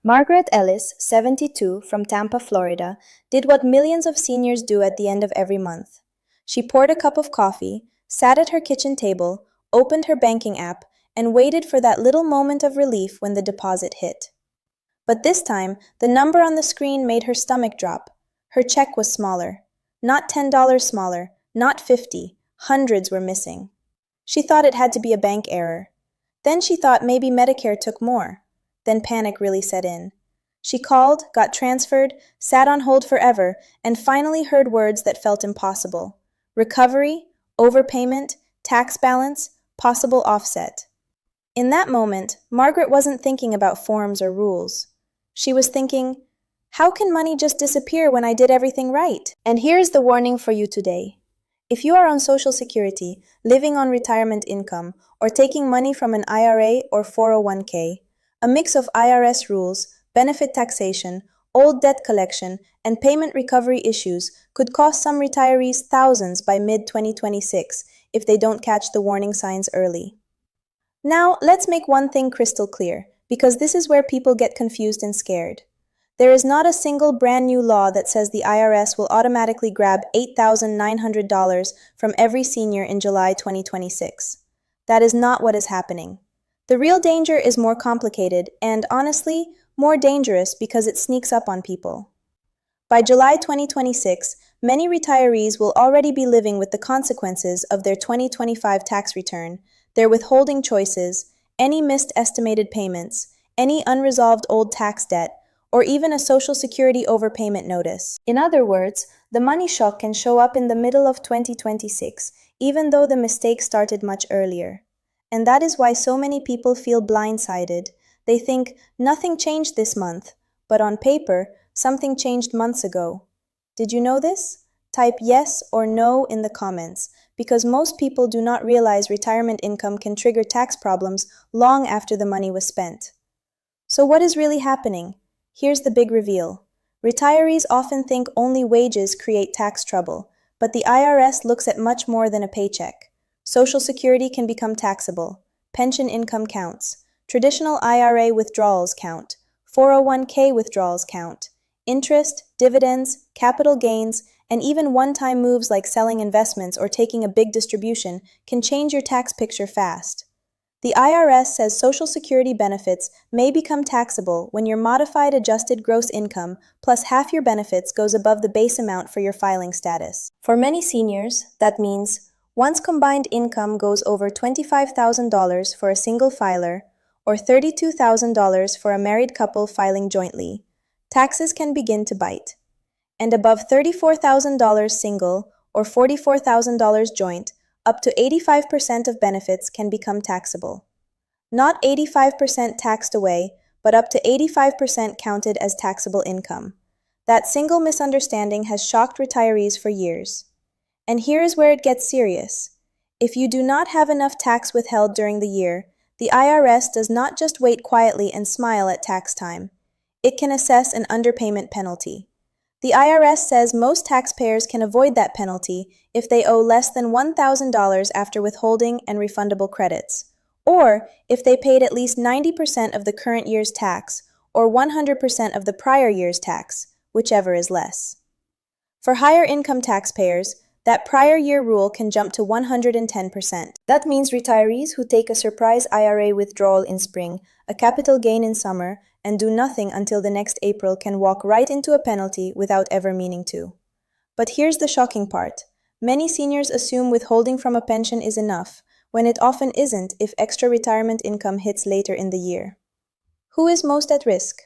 Margaret Ellis, 72, from Tampa, Florida, did what millions of seniors do at the end of every month. She poured a cup of coffee, sat at her kitchen table, opened her banking app, and waited for that little moment of relief when the deposit hit. But this time, the number on the screen made her stomach drop. Her check was smaller. Not $10 smaller, not 50, hundreds were missing. She thought it had to be a bank error. Then she thought maybe Medicare took more. Then panic really set in. She called, got transferred, sat on hold forever, and finally heard words that felt impossible. Recovery, overpayment, tax balance, possible offset. In that moment, Margaret wasn't thinking about forms or rules. She was thinking, how can money just disappear when I did everything right? And here's the warning for you today. If you are on Social Security, living on retirement income, or taking money from an IRA or 401k, a mix of IRS rules, benefit taxation, old debt collection, and payment recovery issues could cost some retirees thousands by mid-2026 if they don't catch the warning signs early. Now, let's make one thing crystal clear, because this is where people get confused and scared. There is not a single brand new law that says the IRS will automatically grab $8,900 from every senior in July 2026. That is not what is happening. The real danger is more complicated and, honestly, more dangerous because it sneaks up on people. By July 2026, many retirees will already be living with the consequences of their 2025 tax return, their withholding choices, any missed estimated payments, any unresolved old tax debt, or even a Social Security overpayment notice. In other words, the money shock can show up in the middle of 2026, even though the mistake started much earlier. And that is why so many people feel blindsided. They think, nothing changed this month, but on paper, something changed months ago. Did you know this? Type yes or no in the comments, because most people do not realize retirement income can trigger tax problems long after the money was spent. So what is really happening? Here's the big reveal. Retirees often think only wages create tax trouble, but the IRS looks at much more than a paycheck. Social Security can become taxable. Pension income counts. Traditional IRA withdrawals count. 401k withdrawals count. Interest, dividends, capital gains, and even one-time moves like selling investments or taking a big distribution can change your tax picture fast. The IRS says Social Security benefits may become taxable when your modified adjusted gross income plus half your benefits goes above the base amount for your filing status. For many seniors, that means once combined income goes over $25,000 for a single filer or $32,000 for a married couple filing jointly, taxes can begin to bite. And above $34,000 single or $44,000 joint, up to 85% of benefits can become taxable. Not 85% taxed away, but up to 85% counted as taxable income. That single misunderstanding has shocked retirees for years. And here is where it gets serious. If you do not have enough tax withheld during the year, the IRS does not just wait quietly and smile at tax time. It can assess an underpayment penalty. The IRS says most taxpayers can avoid that penalty if they owe less than $1,000 after withholding and refundable credits, or if they paid at least 90% of the current year's tax or 100% of the prior year's tax, whichever is less. For higher income taxpayers, that prior year rule can jump to 110%. That means retirees who take a surprise IRA withdrawal in spring, a capital gain in summer, and do nothing until the next April can walk right into a penalty without ever meaning to. But here's the shocking part. Many seniors assume withholding from a pension is enough, when it often isn't if extra retirement income hits later in the year. Who is most at risk?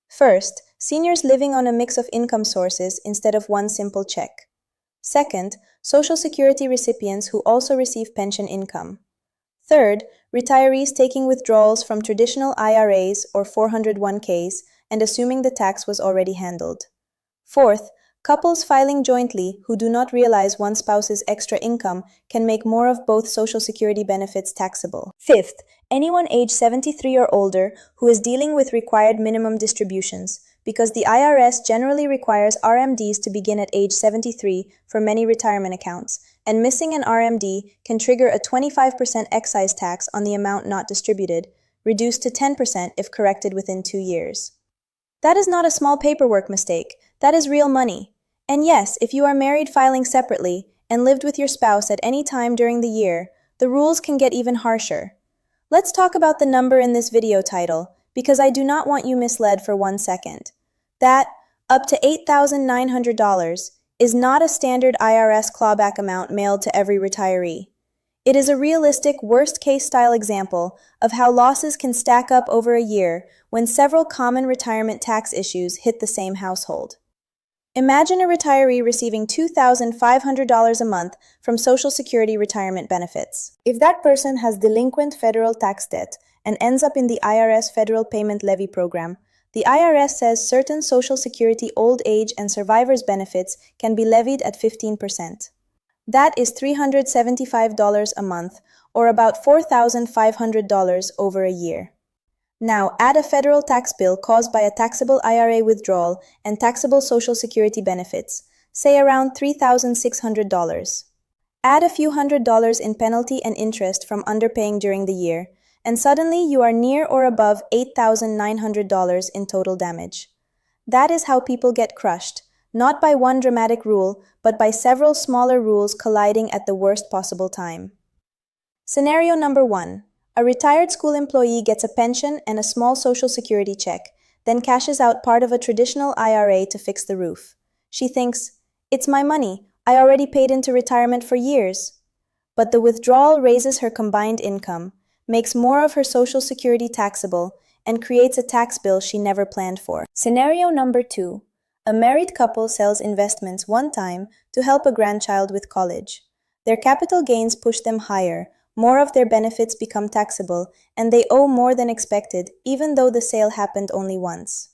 First, seniors living on a mix of income sources instead of one simple check. Second, Social Security recipients who also receive pension income. Third, retirees taking withdrawals from traditional IRAs or 401ks and assuming the tax was already handled. Fourth, couples filing jointly who do not realize one spouse's extra income can make more of both Social Security benefits taxable. Fifth, anyone age 73 or older who is dealing with required minimum distributions, because the IRS generally requires RMDs to begin at age 73 for many retirement accounts, and missing an RMD can trigger a 25% excise tax on the amount not distributed, reduced to 10% if corrected within 2 years. That is not a small paperwork mistake, that is real money. And yes, if you are married filing separately and lived with your spouse at any time during the year, the rules can get even harsher. Let's talk about the number in this video title, because I do not want you misled for 1 second. That, up to $8,900, is not a standard IRS clawback amount mailed to every retiree. It is a realistic worst-case style example of how losses can stack up over a year when several common retirement tax issues hit the same household. Imagine a retiree receiving $2,500 a month from Social Security retirement benefits. If that person has delinquent federal tax debt and ends up in the IRS Federal Payment Levy Program, the IRS says certain Social Security old age and survivors benefits can be levied at 15%. That is $375 a month, or about $4,500 over a year. Now, add a federal tax bill caused by a taxable IRA withdrawal and taxable Social Security benefits, say around $3,600. Add a few $100s in penalty and interest from underpaying during the year, and suddenly you are near or above $8,900 in total damage. That is how people get crushed, not by one dramatic rule, but by several smaller rules colliding at the worst possible time. Scenario number 1. A retired school employee gets a pension and a small Social Security check, then cashes out part of a traditional IRA to fix the roof. She thinks, "It's my money, I already paid into retirement for years." But the withdrawal raises her combined income, makes more of her Social Security taxable, and creates a tax bill she never planned for. Scenario number 2. A married couple sells investments one time to help a grandchild with college. Their capital gains push them higher, more of their benefits become taxable, and they owe more than expected, even though the sale happened only once.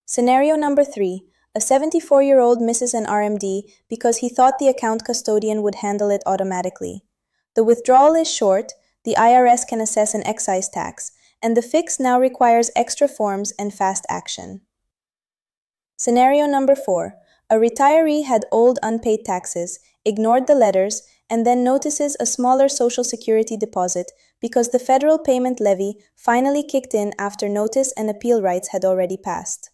Scenario number 3. A 74-year-old misses an RMD because he thought the account custodian would handle it automatically. The withdrawal is short, the IRS can assess an excise tax, and the fix now requires extra forms and fast action. Scenario number 4. A retiree had old unpaid taxes, ignored the letters, and then notices a smaller Social Security deposit because the federal payment levy finally kicked in after notice and appeal rights had already passed.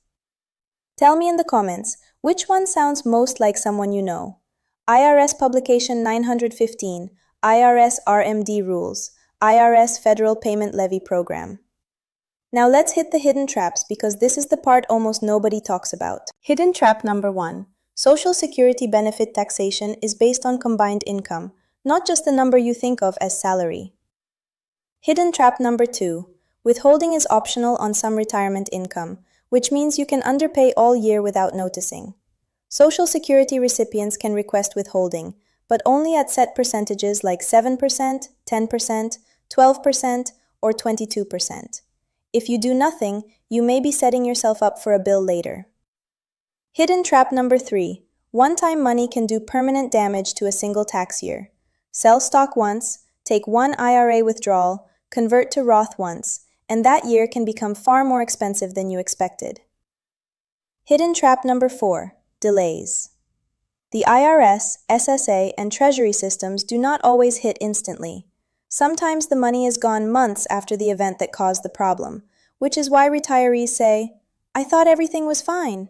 Tell me in the comments, which one sounds most like someone you know? IRS Publication 915, IRS RMD Rules, IRS Federal Payment Levy Program. Now let's hit the hidden traps because this is the part almost nobody talks about. Hidden trap number 1. Social Security benefit taxation is based on combined income, not just the number you think of as salary. Hidden trap number 2. Withholding is optional on some retirement income, which means you can underpay all year without noticing. Social Security recipients can request withholding, but only at set percentages like 7%, 10%, 12%, or 22%. If you do nothing, you may be setting yourself up for a bill later. Hidden trap number 3. One-time money can do permanent damage to a single tax year. Sell stock once, take one IRA withdrawal, convert to Roth once, and that year can become far more expensive than you expected. Hidden trap number 4. Delays. The IRS, SSA, and Treasury systems do not always hit instantly. Sometimes the money is gone months after the event that caused the problem, which is why retirees say, "I thought everything was fine."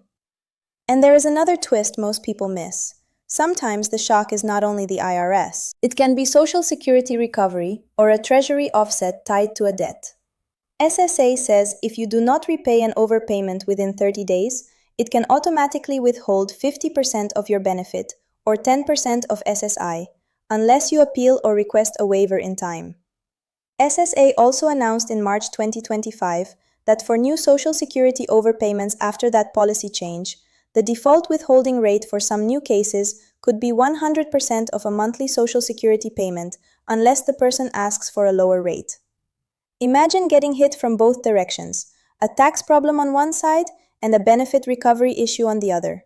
And there is another twist most people miss. Sometimes the shock is not only the IRS. It can be Social Security recovery or a Treasury offset tied to a debt. SSA says if you do not repay an overpayment within 30 days, it can automatically withhold 50% of your benefit or 10% of SSI, unless you appeal or request a waiver in time. SSA also announced in March 2025 that for new Social Security overpayments after that policy change, the default withholding rate for some new cases could be 100% of a monthly Social Security payment unless the person asks for a lower rate. Imagine getting hit from both directions, a tax problem on one side and a benefit recovery issue on the other.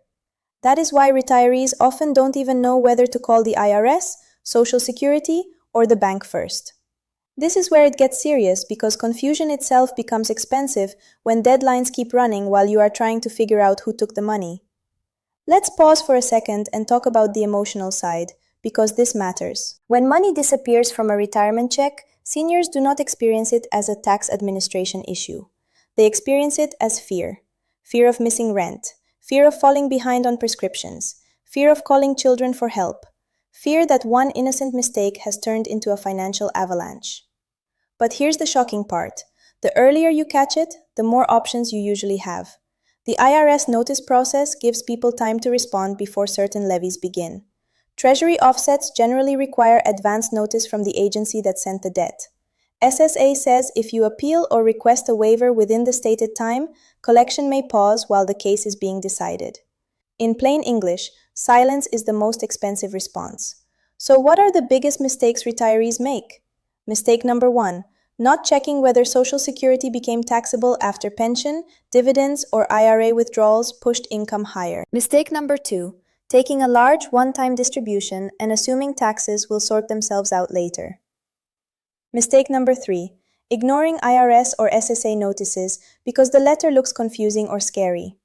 That is why retirees often don't even know whether to call the IRS, Social Security, or the bank first. This is where it gets serious because confusion itself becomes expensive when deadlines keep running while you are trying to figure out who took the money. Let's pause for a second and talk about the emotional side, because this matters. When money disappears from a retirement check, seniors do not experience it as a tax administration issue. They experience it as fear. fear of missing rent, fear of falling behind on prescriptions, fear of calling children for help, fear that one innocent mistake has turned into a financial avalanche. But here's the shocking part. The earlier you catch it, the more options you usually have. The IRS notice process gives people time to respond before certain levies begin. Treasury offsets generally require advance notice from the agency that sent the debt. SSA says if you appeal or request a waiver within the stated time, collection may pause while the case is being decided. In plain English, silence is the most expensive response. So what are the biggest mistakes retirees make? Mistake number 1, not checking whether Social Security became taxable after pension, dividends, or IRA withdrawals pushed income higher. Mistake number 2, taking a large one-time distribution and assuming taxes will sort themselves out later. Mistake number 3, ignoring IRS or SSA notices because the letter looks confusing or scary.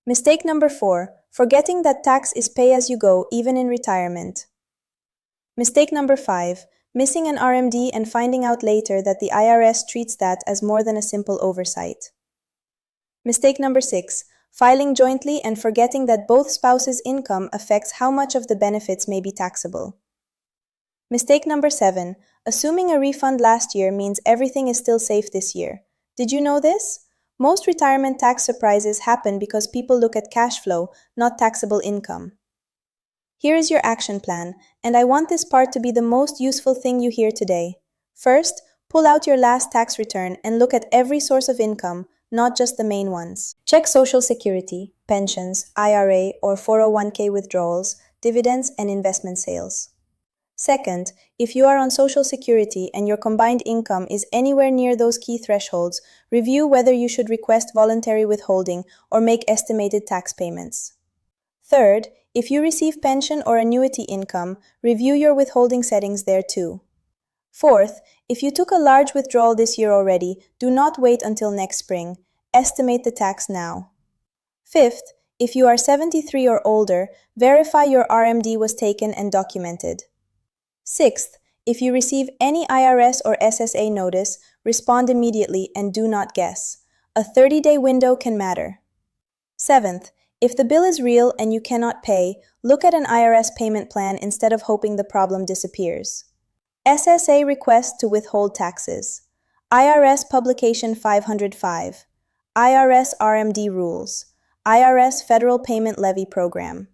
Mistake number 4, forgetting that tax is pay as you go even in retirement. Mistake number 5, missing an RMD and finding out later that the IRS treats that as more than a simple oversight. Mistake number 6, filing jointly and forgetting that both spouses' income affects how much of the benefits may be taxable. Mistake number 7, assuming a refund last year means everything is still safe this year. Did you know this? Most retirement tax surprises happen because people look at cash flow, not taxable income. Here is your action plan, and I want this part to be the most useful thing you hear today. First, pull out your last tax return and look at every source of income, not just the main ones. Check Social Security, pensions, IRA or 401k withdrawals, dividends, and investment sales. Second, if you are on Social Security and your combined income is anywhere near those key thresholds, review whether you should request voluntary withholding or make estimated tax payments. Third, if you receive pension or annuity income, review your withholding settings there too. Fourth, if you took a large withdrawal this year already, do not wait until next spring. Estimate the tax now. Fifth, if you are 73 or older, verify your RMD was taken and documented. Sixth, if you receive any IRS or SSA notice, respond immediately and do not guess. A 30-day window can matter. Seventh, if the bill is real and you cannot pay, look at an IRS payment plan instead of hoping the problem disappears. SSA request to withhold taxes. IRS Publication 505. IRS RMD Rules. IRS Federal Payment Levy Program.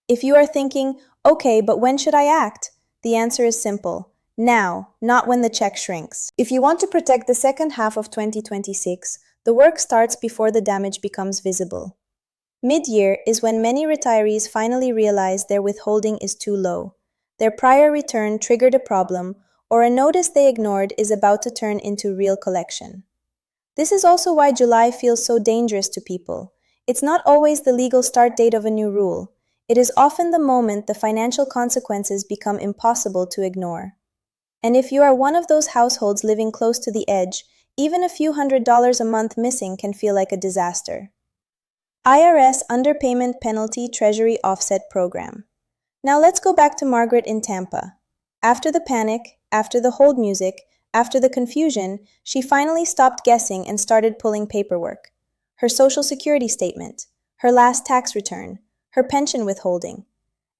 If you are thinking, okay, but when should I act? The answer is simple. Now, not when the check shrinks. If you want to protect the second half of 2026, the work starts before the damage becomes visible. Mid-year is when many retirees finally realize their withholding is too low. Their prior return triggered a problem, or a notice they ignored is about to turn into real collection. This is also why July feels so dangerous to people. It's not always the legal start date of a new rule. It is often the moment the financial consequences become impossible to ignore. And if you are one of those households living close to the edge, even a few $100s a month missing can feel like a disaster. IRS Underpayment Penalty Treasury Offset Program. Now let's go back to Margaret in Tampa. After the panic, after the hold music, after the confusion, she finally stopped guessing and started pulling paperwork. Her Social Security statement, her last tax return, her pension withholding.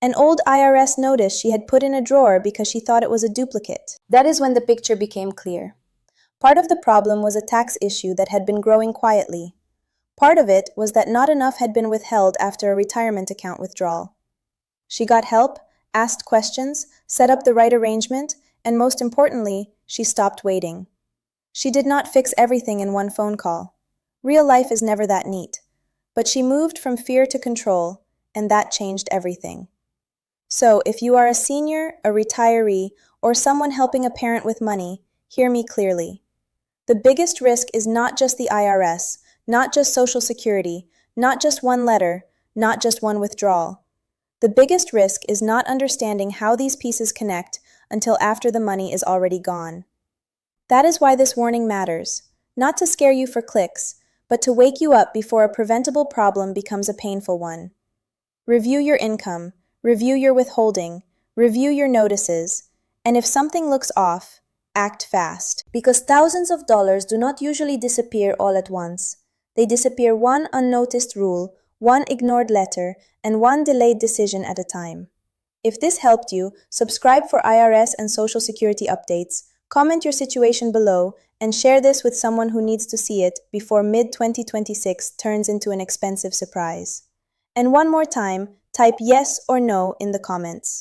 An old IRS notice she had put in a drawer because she thought it was a duplicate. That is when the picture became clear. Part of the problem was a tax issue that had been growing quietly. Part of it was that not enough had been withheld after a retirement account withdrawal. She got help, asked questions, set up the right arrangement, and most importantly, she stopped waiting. She did not fix everything in one phone call. Real life is never that neat. But she moved from fear to control, and that changed everything. So, if you are a senior, a retiree, or someone helping a parent with money, hear me clearly. The biggest risk is not just the IRS, not just Social Security, not just one letter, not just one withdrawal. The biggest risk is not understanding how these pieces connect until after the money is already gone. That is why this warning matters, not to scare you for clicks, but to wake you up before a preventable problem becomes a painful one. Review your income, review your withholding, review your notices, and if something looks off, act fast. Because thousands of dollars do not usually disappear all at once. They disappear one unnoticed rule, one ignored letter, and one delayed decision at a time. If this helped you, subscribe for IRS and Social Security updates, comment your situation below, and share this with someone who needs to see it before mid-2026 turns into an expensive surprise. And one more time, type yes or no in the comments.